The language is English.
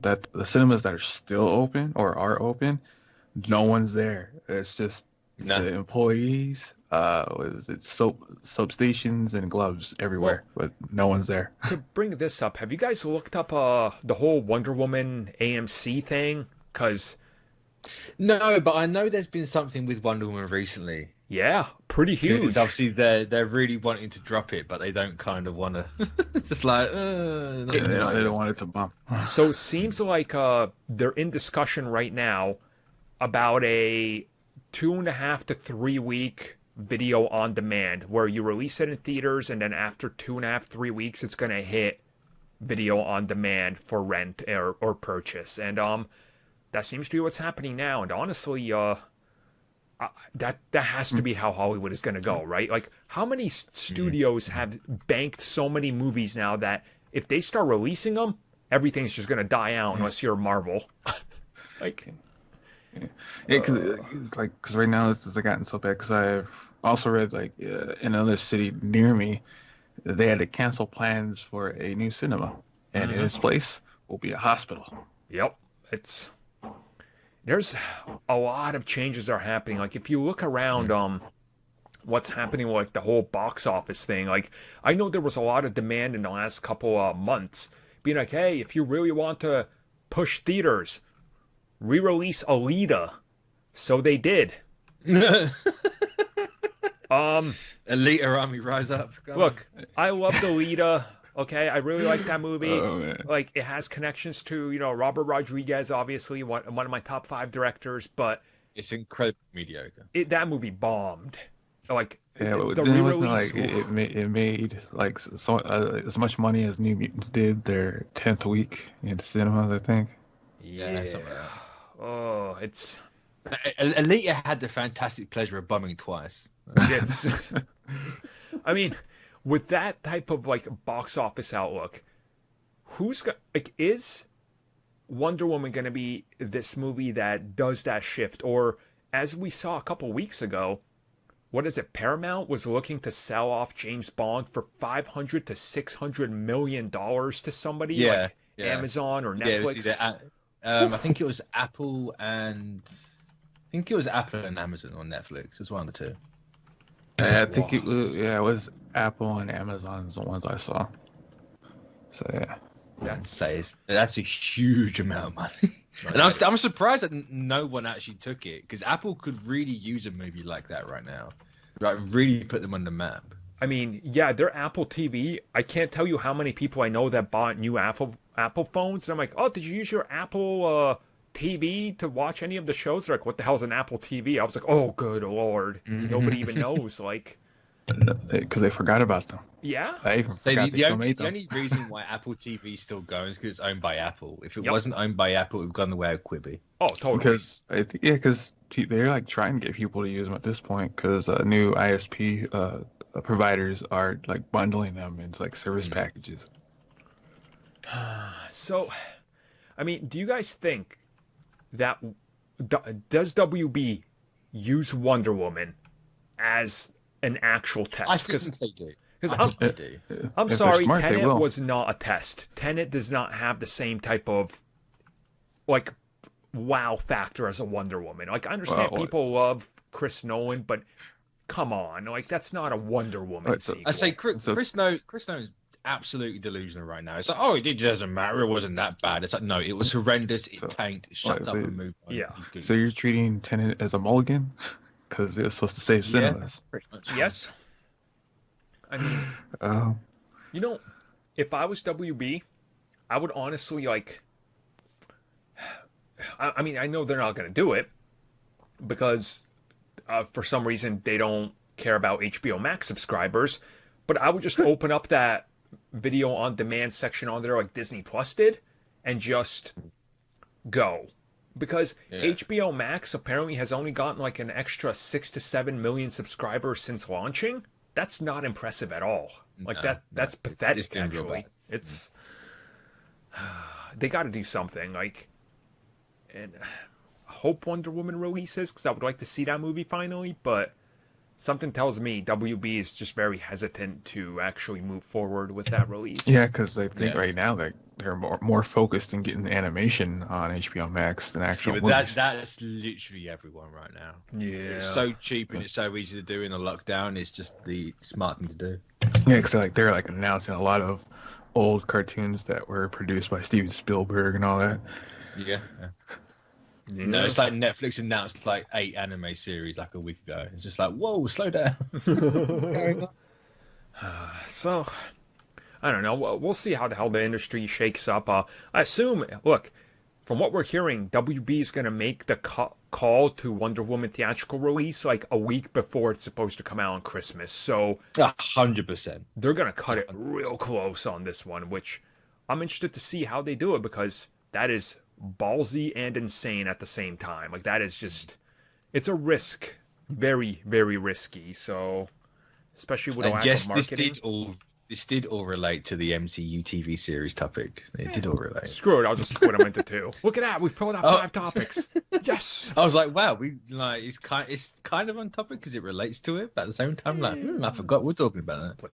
that the cinemas that are still open or are open, no one's there. It's just No. the employees, soap stations and gloves Well, everywhere, but no one's there. to bring this up, have you guys looked up the whole Wonder Woman AMC thing? Because No, but I know there's been something with Wonder Woman recently. yeah, pretty Because huge. obviously they're really wanting to drop it, but they don't kind of want to. Just like, no, Yeah, no, they don't want it to bump. So it seems like they're in discussion right now about a 2.5 to 3 week video on demand where you release it in theaters and then after 2.5, 3 weeks it's gonna hit video on demand for rent or purchase. And that seems to be what's happening now. And honestly, that has to be how Hollywood is gonna go, right? Like how many studios have banked so many movies now that if they start releasing them, everything's just gonna die out unless you're Marvel. Like, Yeah, cause right now it's gotten so bad. Cause I've also read in another city near me, they had to cancel plans for a new cinema, and in its place will be a hospital. yep, there's a lot of changes are happening. Like if you look around, what's happening with like the whole box office thing. Like I know there was a lot of demand in the last couple of months, being like, hey, if you really want to push theaters, re-release Alita. So they did. Elite Army Rise Up. Come Look, I loved Alita. Okay, I really like that movie. Oh man. Like it has connections to Robert Rodriguez, obviously one of my top 5 directors, but it's incredibly mediocre. that movie bombed. Like Yeah, but the then it wasn't re-release. it made like as much money as New Mutants did their 10th week in the cinemas, I think. Yeah. something like that. Oh, it's Elite had the fantastic pleasure of bombing twice. it's. I mean, with that type of like box office outlook, who's got like is Wonder Woman going to be this movie that does that shift, or as we saw a couple weeks ago? What is it? Paramount was looking to sell off James Bond for $500 to $600 million to somebody Yeah, like yeah. Amazon or Yeah, it was Netflix. either I think it was Apple and Amazon on Netflix. It was one of the two. Yeah, I think it was Apple and Amazon's the ones I saw. So yeah. That's a huge amount of money. And I'm surprised that no one actually took it, because Apple could really use a movie like that right now. Like really put them on the map. I mean, yeah, they're Apple TV. I can't tell you how many people I know that bought new Apple phones, and I'm like, oh, did you use your Apple TV to watch any of the shows? They're like, what the hell's an Apple TV? I was like, oh, good lord, nobody even knows. Like, Because they forgot about them. yeah, I even So forgot they still made the them. only reason why Apple TV is still going is because it's owned by Apple. If it Yep. wasn't owned by Apple, it would have gone the way of Quibi. oh, totally. Because they're like trying to get people to use them at this point. Because new ISP providers are like bundling them into like service packages. So, I mean, do you guys think that does WB use Wonder Woman as an actual test? I think they do. Because I think they do. I'm If they're sorry, smart, they Tenet will. was not a test. Tenet does not have the same type of like wow factor as a Wonder Woman. Like I understand Well, people love Chris Nolan, but come on, like that's not a Wonder Woman Right, so- sequel. I say Chris So- Nolan's absolutely delusional right now. It's like, oh, it doesn't matter. It wasn't that bad. It's like, no, it was horrendous. It tanked. Shut right, up so- and move on. Yeah. He's good. So you're treating Tenet as a mulligan? Because it was supposed to save Yeah. cinemas. Pretty much. Yes. I mean, Um, if I was WB, I would honestly like. I mean, I know they're not going to do it because for some reason they don't care about HBO Max subscribers. But I would just open up that video on demand section on there like Disney Plus did and just go. Because Yeah. HBO Max apparently has only gotten like an extra 6 to 7 million subscribers since launching. That's not impressive at all. Like No, that's no, pathetic it's doing real actually. bad. It's they got to do something like, and I hope Wonder Woman releases because I would like to see that movie finally. But something tells me WB is just very hesitant to actually move forward with that release. Yeah, because I think right now they're more focused in getting animation on HBO Max than actual movies. That's literally everyone right now. Yeah. It's so cheap and it's so easy to do in a lockdown. It's just the smart thing to do. Yeah, because they're announcing a lot of old cartoons that were produced by Steven Spielberg and all that. Yeah. No, it's like Netflix announced 8 anime series a week ago. It's just whoa, slow down. So, I don't know. We'll see how the hell the industry shakes up. I assume, look, from what we're hearing, WB is going to make the call to Wonder Woman theatrical release a week before it's supposed to come out on Christmas. So 100%. They're going to cut it real close on this one, which I'm interested to see how they do it, because that is ballsy and insane at the same time. That is just, it's a risk. Very, very risky. So, especially with a lack of marketing. This did all relate to the MCU TV series topic. It did all relate. Screw it, I'll just split them into 2. Look at that, we've pulled out 5 topics. Yes. I was like, wow, it's kind of on topic because it relates to it, but at the same time, I forgot we're talking about that.